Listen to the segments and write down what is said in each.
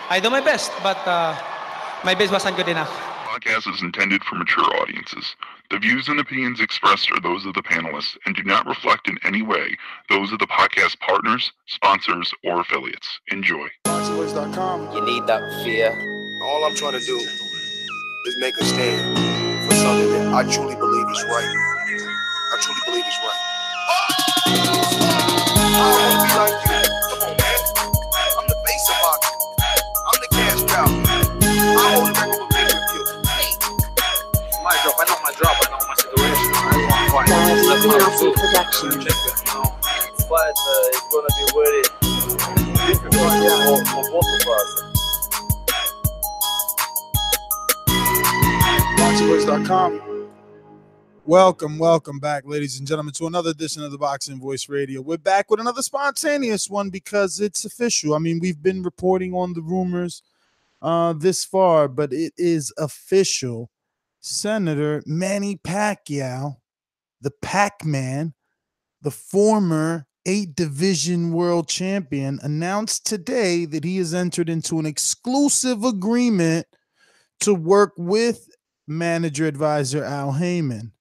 I do my best, but my best wasn't good enough. Podcast is intended for mature audiences. The views and opinions expressed are those of the panelists and do not reflect in any way those of the podcast partners, sponsors, or affiliates. Enjoy. ThaBoxingvoice.com. You need that fear. All I'm trying to do is make a stand for something that I truly believe is right. I truly believe is right. I don't want to be like you. Come on, man. I'm the face of boxing. I'm the cash cow. I hold the record for pay-per-view. My drop, I know my drop, I know my situation. I want to fight. But it's gonna be very difficult for both of us. ThaBoxingvoice.com. Welcome back, ladies and gentlemen, to another edition of the Boxing Voice Radio. We're back with another spontaneous one because it's official. I mean, we've been reporting on the rumors this far, but it is official. Senator Manny Pacquiao, the Pacman, the former 8-division world champion, announced today that he has entered into an exclusive agreement to work with manager advisor Al Haymon.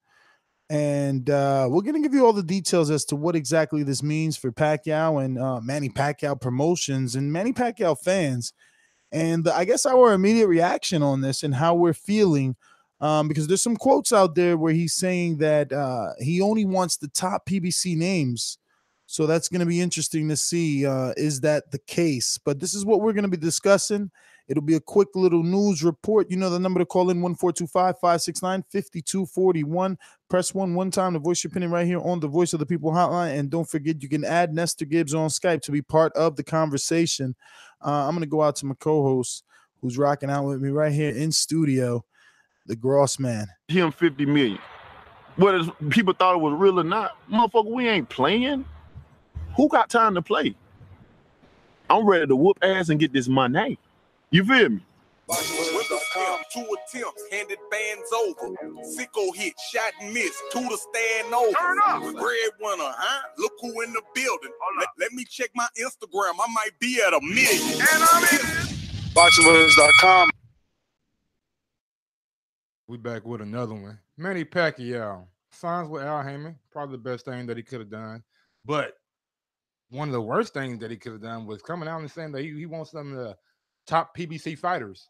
And we're going to give you all the details as to what exactly this means for Pacquiao and Manny Pacquiao promotions and Manny Pacquiao fans. And I guess our immediate reaction on this and how we're feeling, because there's some quotes out there where he's saying that he only wants the top PBC names. So that's going to be interesting to see. Is that the case? But this is what we're going to be discussing. It'll be a quick little news report. You know the number to call in, 1-425-569-5241. Press 1 one time to voice your opinion right here on the Voice of the People hotline. And don't forget, you can add Nestor Gibbs on Skype to be part of the conversation. I'm going to go out to my co-host who's rocking out with me right here in studio, the Gross Man. Him 50 million. Whether people thought it was real or not, motherfucker, we ain't playing. Who got time to play? I'm ready to whoop ass and get this money. You feel me? ThaBoxingvoice.com. 2 attempts, handed bands over. Sicko hit, shot and miss. 2 to stand over. Turn up. Breadwinner, huh? Look who in the building. Let me check my Instagram. I might be at 1 million. And I'm in. ThaBoxingvoice.com. We back with another one. Manny Pacquiao signs with Al Haymon. Probably the best thing that he could have done. But one of the worst things that he could have done was coming out and saying that he wants some of the top PBC fighters.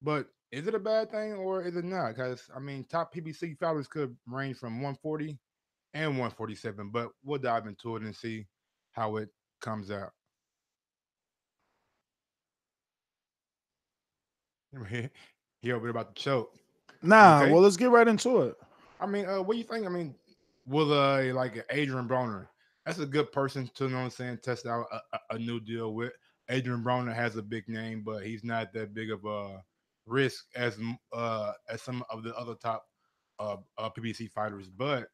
But is it a bad thing or is it not? Because, I mean, top PBC fighters could range from 140 and 147. But we'll dive into it and see how it comes out. He over there about to choke. Nah, Okay. well, let's get right into it. I mean, what do you think? I mean, will like Adrien Broner, that's a good person to, you know what I'm saying, test out a new deal with. Adrien Broner has a big name, but he's not that big of a risk as some of the other top PBC fighters. But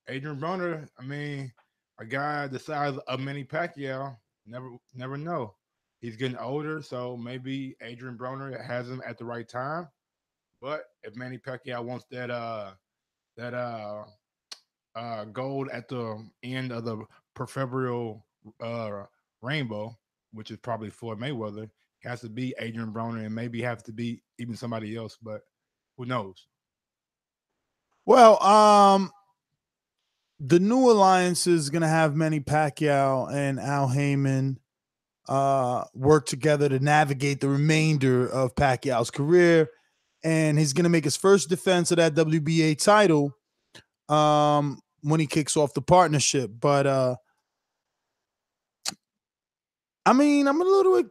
Adrien Broner, I mean, a guy the size of Manny Pacquiao, never know. He's getting older, so maybe Adrien Broner has him at the right time. But if Manny Pacquiao wants that gold at the end of the proverbial rainbow, which is probably Floyd Mayweather, has to be Adrien Broner and maybe have to be even somebody else, but who knows? Well, the new alliance is going to have Manny Pacquiao and Al Haymon work together to navigate the remainder of Pacquiao's career. And he's going to make his first defense of that WBA title when he kicks off the partnership. But, I mean, I'm a little,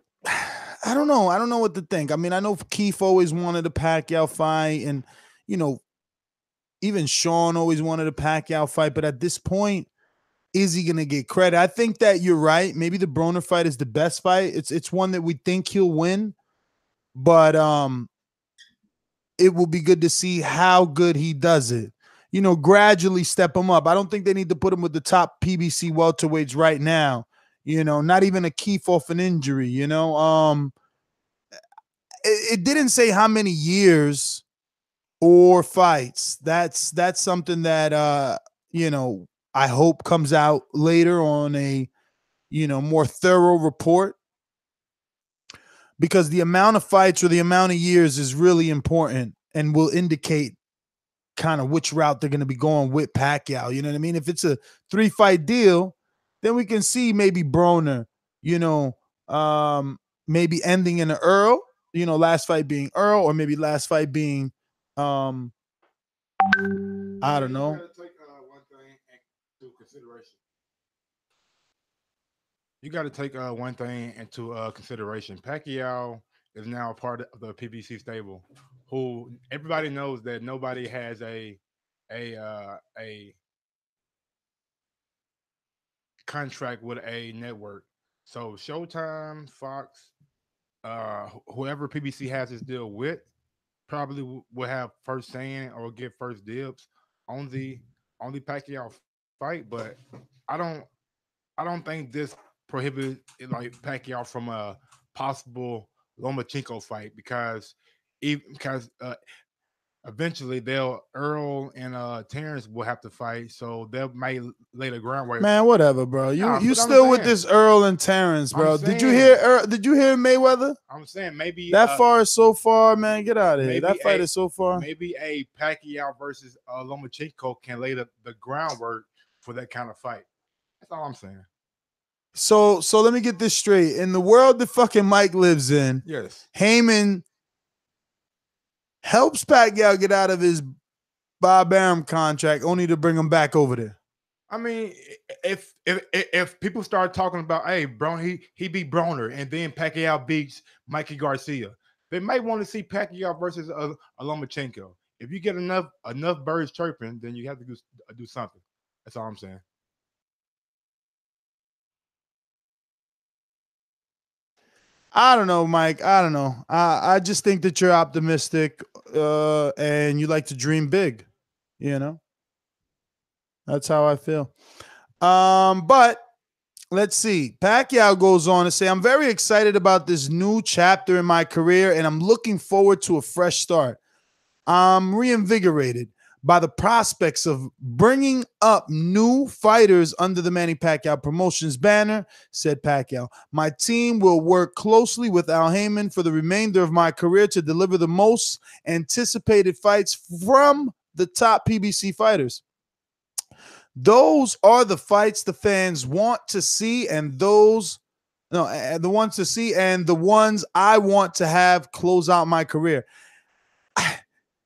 I don't know. I don't know what to think. I mean, I know Keith always wanted a Pacquiao fight and, you know, even Sean always wanted a Pacquiao fight. But at this point, is he going to get credit? I think that you're right. Maybe the Broner fight is the best fight. It's one that we think he'll win. But it will be good to see how good he does it. You know, gradually step him up. I don't think they need to put him with the top PBC welterweights right now. You know, not even a Keith off an injury, you know. It didn't say how many years or fights. That's something that, you know, I hope comes out later on a, you know, more thorough report. because the amount of fights or the amount of years is really important and will indicate kind of which route they're going to be going with Pacquiao. You know what I mean? If it's a 3-fight deal, then we can see maybe Broner, maybe ending in an Earl, last fight being Earl, or maybe last fight being, I don't know. You gotta take one thing into consideration. You got to take one thing into consideration. Pacquiao is now a part of the PBC stable, who everybody knows that nobody has a contract with a network. So Showtime, Fox, whoever PBC has this deal with, probably will have first saying or get first dibs on the Pacquiao fight. But I don't think this prohibits Pacquiao from a possible Lomachenko fight because eventually Earl and Terrence will have to fight, so they might lay the groundwork. Man, whatever, bro. You still with this Earl and Terrence, bro? Did you hear Mayweather? I'm saying maybe that far is so far, man. Get out of here. That fight is so far. Maybe a Pacquiao versus Lomachenko can lay the groundwork for that kind of fight. That's all I'm saying. So let me get this straight. In the world that fucking Mike lives in, yes, Haymon helps Pacquiao get out of his Bob Arum contract only to bring him back over there. I mean, if people start talking about, hey, he beat Broner and then Pacquiao beats Mikey Garcia, they might want to see Pacquiao versus a Lomachenko. If you get enough birds chirping, then you have to do something. That's all I'm saying. I don't know, Mike. I don't know. I just think that you're optimistic and you like to dream big, That's how I feel. But let's see. Pacquiao goes on to say, I'm very excited about this new chapter in my career, and I'm looking forward to a fresh start. I'm reinvigorated by the prospects of bringing up new fighters under the Manny Pacquiao Promotions banner, said Pacquiao. My team will work closely with Haymon for the remainder of my career to deliver the most anticipated fights from the top PBC fighters. Those are the fights the fans want to see, and the ones I want to have close out my career.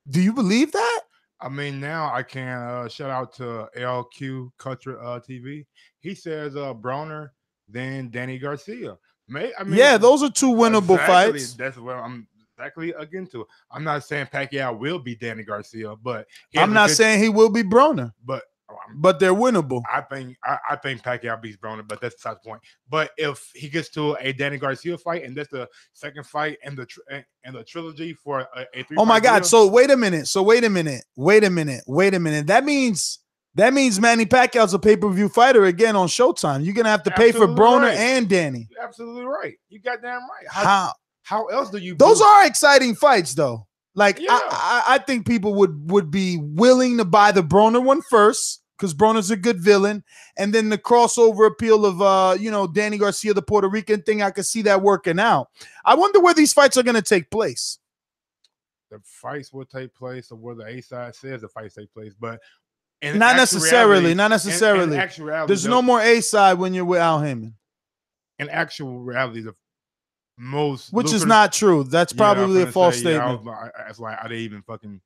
Do you believe that? I mean, now I can shout out to LQ Culture TV. He says Broner, then Danny Garcia. Yeah, those are two winnable fights. That's what I'm exactly against to. I'm not saying Pacquiao will be Danny Garcia, but I'm not saying he will be Broner. But they're winnable. I think Pacquiao beats Broner, but that's besides the point. But if he gets to a Danny Garcia fight, and that's the second fight in the trilogy for a 3-fight oh my God! deal, So wait a minute. That means Manny Pacquiao's a pay-per-view fighter again on Showtime. You're gonna have to pay for Broner and Danny. You're absolutely right. You got damn right. How else do you? Those are exciting fights, though. Like Yeah. I think people would be willing to buy the Broner one first, because Broner's a good villain, and then the crossover appeal of Danny Garcia, the Puerto Rican thing. I could see that working out. I wonder where these fights are going to take place. The fights will take place, or where the A side says the fights take place, but not necessarily. Not necessarily. In actuality, there's no more A side when you're with Haymon. In actual reality, the most, which is not true. That's probably a false statement. That's why I didn't even fucking.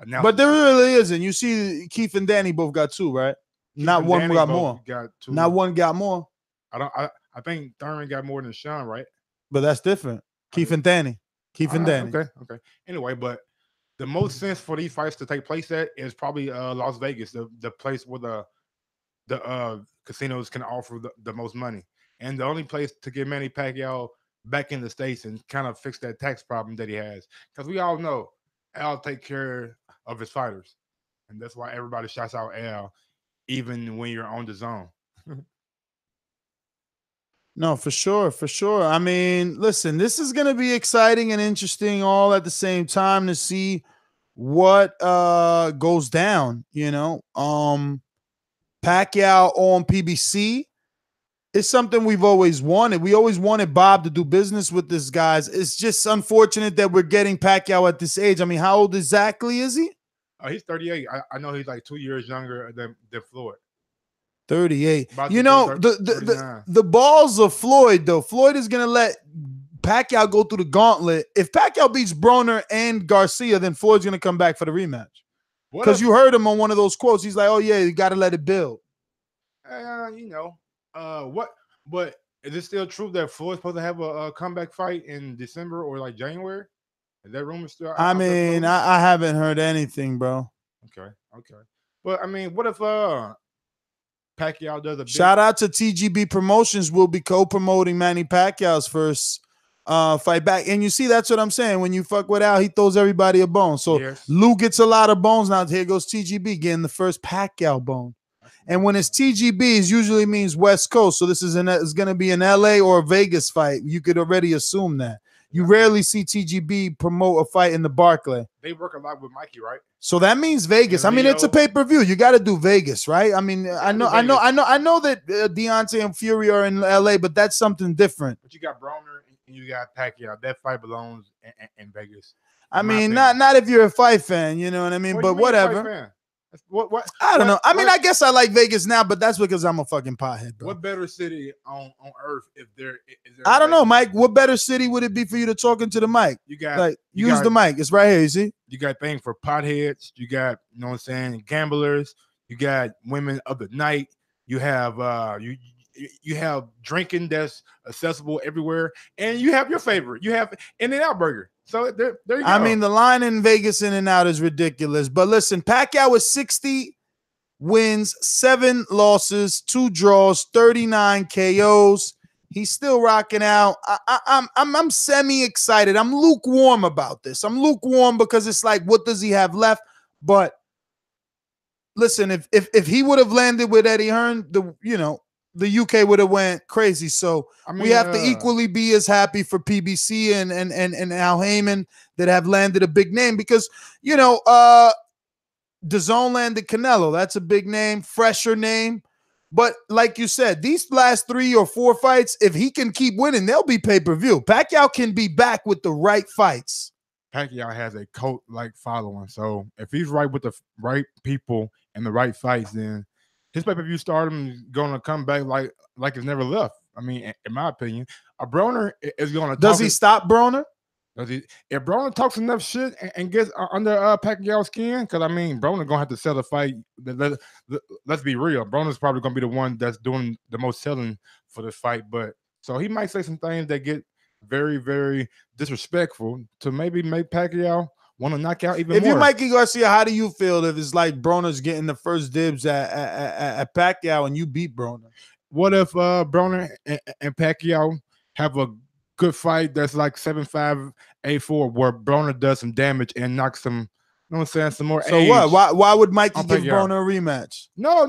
But there really isn't. You see, Keith and Danny both got two, right? Not one got more. Not one got more. I think Thurman got more than Sean, right? But that's different. Keith and Danny. Okay. Anyway, but the most sense for these fights to take place at is probably Las Vegas, the place where the casinos can offer the most money, and the only place to get Manny Pacquiao back in the States and kind of fix that tax problem that he has, because we all know Al take care of his fighters, and that's why everybody shouts out Al, even when you're on the zone. No, for sure. I mean, listen, this is going to be exciting and interesting all at the same time to see what goes down. Pacquiao on PBC It's something we've always wanted. We always wanted Bob to do business with this guys. It's just unfortunate that we're getting Pacquiao at this age. I mean, how old exactly is he? He's 38. I know he's like 2 years younger than Floyd. 38. About You to know, go 39. the balls of Floyd, though. Floyd is going to let Pacquiao go through the gauntlet. If Pacquiao beats Broner and Garcia, then Floyd's going to come back for the rematch. Because you heard him on one of those quotes. He's like, oh, yeah, you got to let it build. You know, but is it still true that Floyd's supposed to have a comeback fight in December or like January? Is that rumor still out? I mean, I haven't heard anything, bro. Okay. But I mean, what if Pacquiao does a shout out to TGB Promotions? Will be co-promoting Manny Pacquiao's first fight back. And you see, that's what I'm saying. When you fuck with Al, he throws everybody a bone. So yes. Lou gets a lot of bones now. Here goes TGB getting the first Pacquiao bone. And when it's TGB, it usually means West Coast. So this is going to be an LA or a Vegas fight. You could already assume that. You rarely see TGB promote a fight in the Barclay. They work a lot with Mikey, right? So that means Vegas. I mean, it's a pay-per-view. You got to do Vegas, right? I mean, I know that Deontay and Fury are in LA, but that's something different. But you got Broner and you got Pacquiao. That fight belongs in Vegas. I mean, not if you're a fight fan, you know what I mean? But whatever. What? I don't know. I mean, I guess I like Vegas now, but that's because I'm a fucking pothead, bro. What better city on earth if there is there? I don't know, Mike. What better city would it be for you to talk into the mic? You got like use the mic. It's right here. You see? You got things for potheads. You got, you know what I'm saying, gamblers. You got women of the night. You have you have drinking that's accessible everywhere, and you have your favorite. You have In-N-Out Burger. So there you go. I mean, the line in Vegas In-N-Out is ridiculous. But listen, Pacquiao is 60 wins, 7 losses, 2 draws, 39 KOs. He's still rocking out. I'm semi-excited. I'm lukewarm about this. I'm lukewarm because it's like, what does he have left? But listen, if he would have landed with Eddie Hearn, the UK would have went crazy. So I mean, we have to equally be as happy for PBC and Al Haymon that have landed a big name because, DAZN landed Canelo. That's a big name, fresher name. But like you said, these last 3 or 4 fights, if he can keep winning, they'll be pay-per-view. Pacquiao can be back with the right fights. Pacquiao has a cult-like following. So if he's right with the right people and the right fights, then his pay-per-view stardom is going to come back like it's never left. I mean, in my opinion, a Broner is going to. Does he stop Broner? Does he? If Broner talks enough shit and gets under Pacquiao's skin, because I mean, Broner going to have to sell the fight. Let's be real. Broner's probably going to be the one that's doing the most selling for the fight. But so he might say some things that get very, very disrespectful to maybe make Pacquiao want to knock out even more. If you're Mikey Garcia, how do you feel if it's like Broner's getting the first dibs at Pacquiao and you beat Broner? What if Broner and Pacquiao have a good fight that's like 7-5, 8-4, where Broner does some damage and knocks some, you know what I'm saying, some more So age? Why would Mikey give Broner a rematch? No.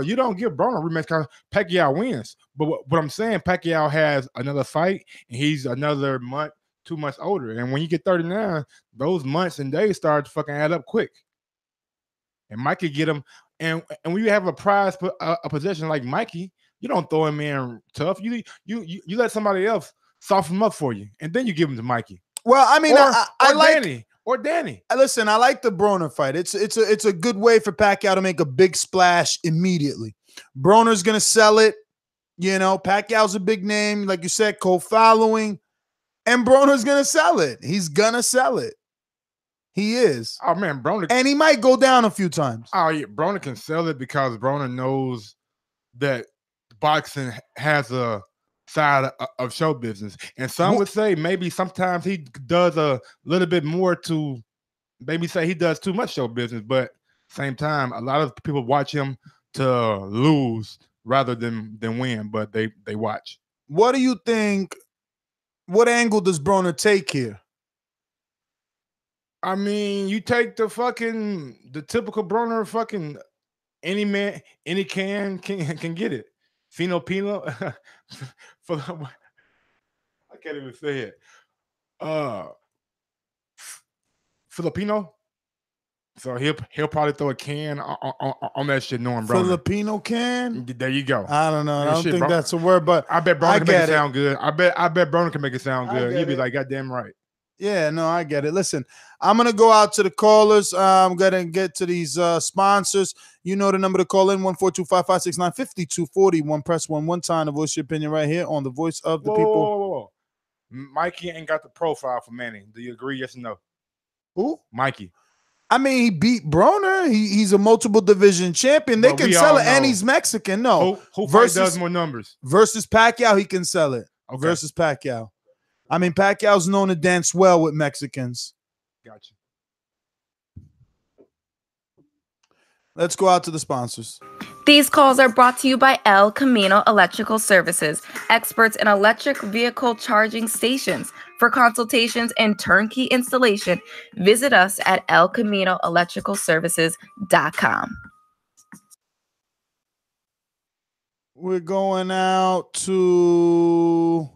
You don't give Broner a rematch because Pacquiao wins. But what I'm saying, Pacquiao has another fight, and he's another month, 2 months older. And when you get 39, those months and days start to fucking add up quick. And Mikey get him. And when you have a prize a possession like Mikey, you don't throw him in tough. You let somebody else soften him up for you, and then you give him to Mikey. Well, I mean, I like Danny. Listen, I like the Broner fight. It's a good way for Pacquiao to make a big splash immediately. Broner's gonna sell it. Pacquiao's a big name, like you said, co-following, and Broner's gonna sell it. He's gonna sell it. He is. Oh man, Broner, and he might go down a few times. Oh yeah, Broner can sell it because Broner knows that boxing has a side of show business, and some would say maybe sometimes he does a little bit more to maybe say he does too much show business, but same time a lot of people watch him to lose rather than win, but they watch. What do you think? What angle does Broner take here? I mean, you take the typical Broner any man, any can get it. Filipino, I can't even say it. Filipino, So he'll probably throw a can on that shit, knowing Broner. Filipino can? There you go. I don't know. I don't think bro. that's a word, but I bet Broner can make get it sound good. I bet Broner can make it sound good. He'd be it. like, goddamn right. Yeah, no, I get it. Listen, I'm going to go out to the callers. I'm going to get to these sponsors. You know the number to call in, 142-559-5241. Press 1 time to voice your opinion right here on the Voice of the People. Whoa. Mikey ain't got the profile for Manny. Do you agree? Yes or no? Who? Mikey. I mean, he beat Broner. He's a multiple division champion. They can sell it, and he's Mexican. No. Who does more numbers? Versus Pacquiao, he can sell it. Okay. Versus Pacquiao. I mean, Pacquiao's known to dance well with Mexicans. Gotcha. Let's go out to the sponsors. These calls are brought to you by El Camino Electrical Services, experts in electric vehicle charging stations. For consultations and turnkey installation, visit us at elcaminoelectricalservices.com. We're going out to...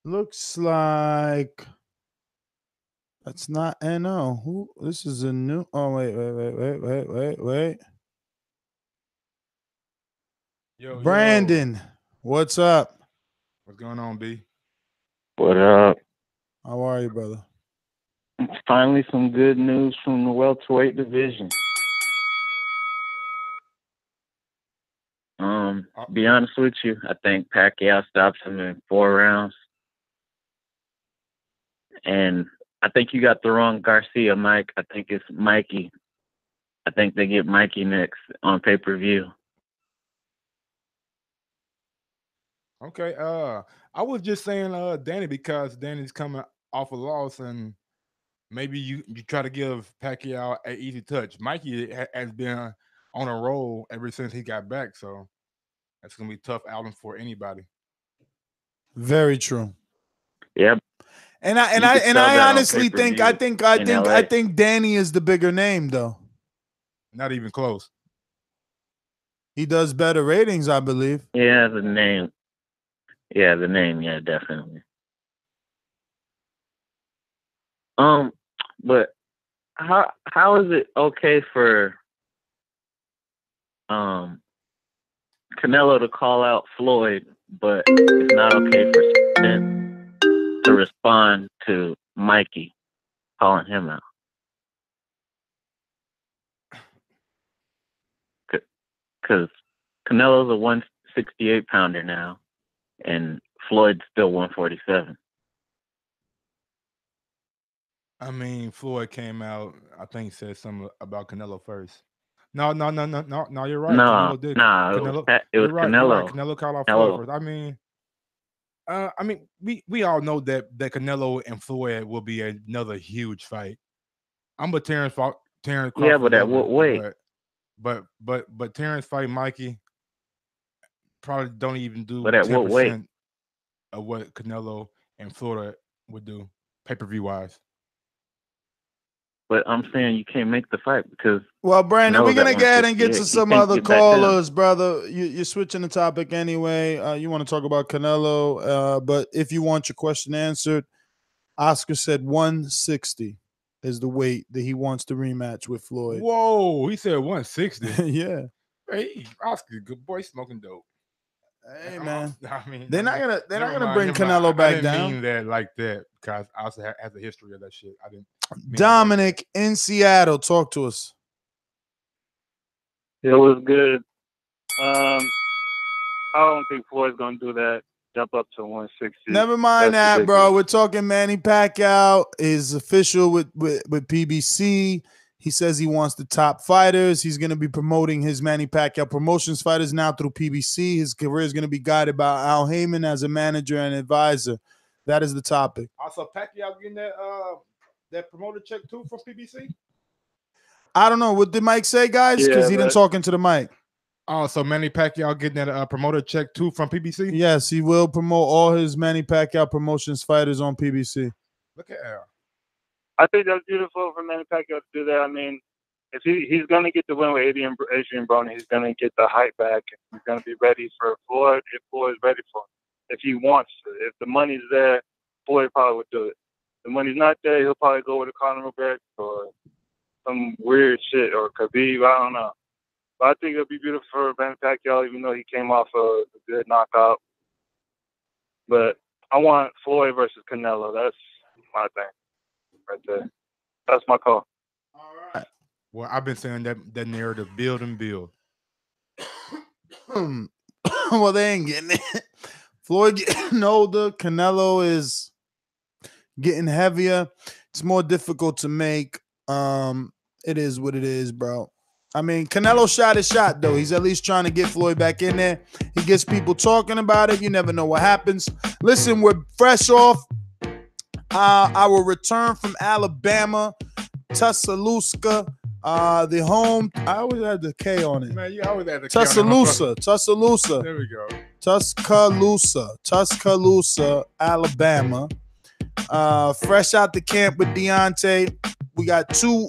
Looks like that's not NO. Who? This is a new. Oh wait. Yo, Brandon, what's up? What's going on, B? What up? How are you, brother? Finally, some good news from the welterweight division. Be honest with you, I think Pacquiao stops him in 4 rounds. And I think you got the wrong Garcia, Mike. I think it's Mikey. I think they get Mikey next on pay-per-view. Okay. I was just saying Danny, because Danny's coming off a loss, and maybe you try to give Pacquiao an easy touch. Mikey has been on a roll ever since he got back, so that's gonna be a tough outing for anybody. Very true. Yep. And I honestly think I think Danny is the bigger name, though. Not even close. He does better ratings, I believe. Yeah, the name. Yeah, definitely. But how is it okay for Canelo to call out Floyd, but it's not okay for Spence to respond to Mikey calling him out? Because Canelo's a 168 pounder now, and Floyd's still 147. I mean, Floyd came out, I think, said something about Canelo first. No, you're right. No, Canelo did. It was Canelo. Right. Canelo called out Floyd first. I mean, we all know that Canelo and Floyd will be another huge fight. I'm a Terrence Crawford. Yeah, but at what weight? But Terrence fight Mikey probably don't even do. But at what weight? Of what Canelo and Floyd would do pay-per-view wise. But I'm saying you can't make the fight because. Well, Brandon, we're gonna go ahead and get to some other callers, brother. You're switching the topic anyway. You want to talk about Canelo, but if you want your question answered, Oscar said 160 is the weight that he wants to rematch with Floyd. Whoa, he said 160. Yeah. Hey, Oscar, good boy, smoking dope. Hey man, I mean, they're not gonna bring Canelo back down. I didn't mean that like that because I also has a history of that shit. I didn't. Dominic in Seattle, talk to us. It was good. I don't think Floyd's gonna do that. Jump up to 160. Never mind that, bro. We're talking Manny Pacquiao is official with PBC. He says he wants the top fighters. He's going to be promoting his Manny Pacquiao Promotions fighters now through PBC. His career is going to be guided by Al Haymon as a manager and advisor. That is the topic. Also, Pacquiao getting that promoter check too from PBC? I don't know. What did Mike say, guys? Because he didn't talk into the mic. Oh, so Manny Pacquiao getting that promoter check too from PBC? Yes, he will promote all his Manny Pacquiao Promotions fighters on PBC. Look at Al. I think that's beautiful for Manny Pacquiao to do that. I mean, if he's going to get the win with Adrien Broner, he's going to get the hype back. He's going to be ready for Floyd if Floyd's ready for him. If he wants to. If the money's there, Floyd probably would do it. If the money's not there, he'll probably go with a Conor McGregor or some weird shit, or Khabib, I don't know. But I think it'll be beautiful for Manny Pacquiao, even though he came off a good knockout. But I want Floyd versus Canelo. That's my thing right there. That's my call. All right. Well, I've been saying that narrative, build and build. Well, they ain't getting it. Floyd getting older. Canelo is getting heavier. It's more difficult to make. It is what it is, bro. I mean, Canelo shot his shot, though. He's at least trying to get Floyd back in there. He gets people talking about it. You never know what happens. Listen, we're fresh off our return from Alabama, Tuscaloosa, the home. I always had the K on it. Man, you always had the Tuscaloosa. There we go. Tuscaloosa, Alabama. Fresh out the camp with Deontay. We got 2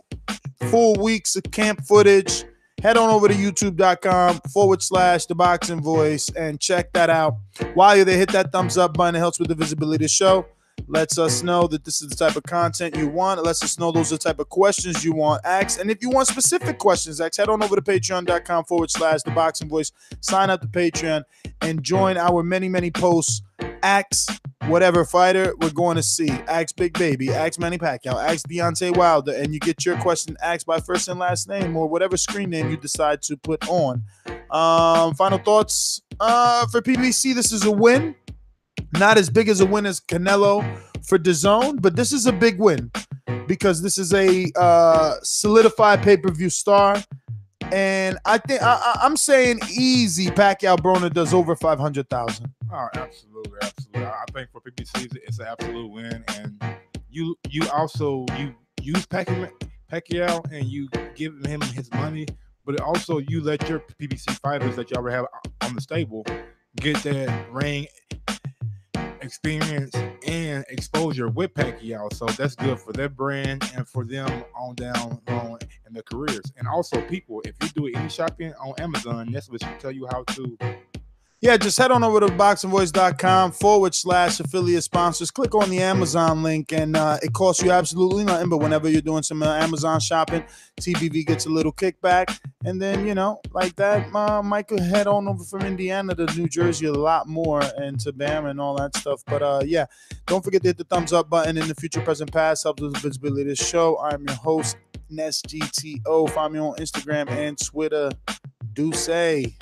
full weeks of camp footage. Head on over to youtube.com/ThaBoxingVoice and check that out. While you're there, hit that thumbs up button. It helps with the visibility of the show. Lets us know that this is the type of content you want. It lets us know those are the type of questions you want asked. And if you want specific questions asked, head on over to patreon.com/ThaBoxingVoice. Sign up to Patreon and join our many, many posts. Ask whatever fighter we're going to see. Ask Big Baby. Ask Manny Pacquiao. Ask Deontay Wilder. And you get your question asked by first and last name or whatever screen name you decide to put on. Final thoughts for PBC. This is a win. Not as big as a win as Canelo for DAZN, but this is a big win because this is a solidified pay-per-view star. And I think I'm saying easy Pacquiao Broner does over 500,000. Oh, absolutely. I think for PBC it's an absolute win. And you also use Pacquiao and you give him his money, but also you let your PBC fighters that you already have on the stable get that ring experience and exposure with Pacquiao. So that's good for their brand and for them on down in their careers. And also, people, if you do any shopping on Amazon, that's what should tell you how to. Yeah, just head on over to boxingvoice.com/affiliate sponsors. Click on the Amazon link, and it costs you absolutely nothing. But whenever you're doing some Amazon shopping, TBV gets a little kickback. And then, like that, Michael head on over from Indiana to New Jersey a lot more, and to Bam and all that stuff. But yeah, don't forget to hit the thumbs up button in the future, present, past. Helps with the visibility of this show. I'm your host, NestGTO. Find me on Instagram and Twitter. Do say.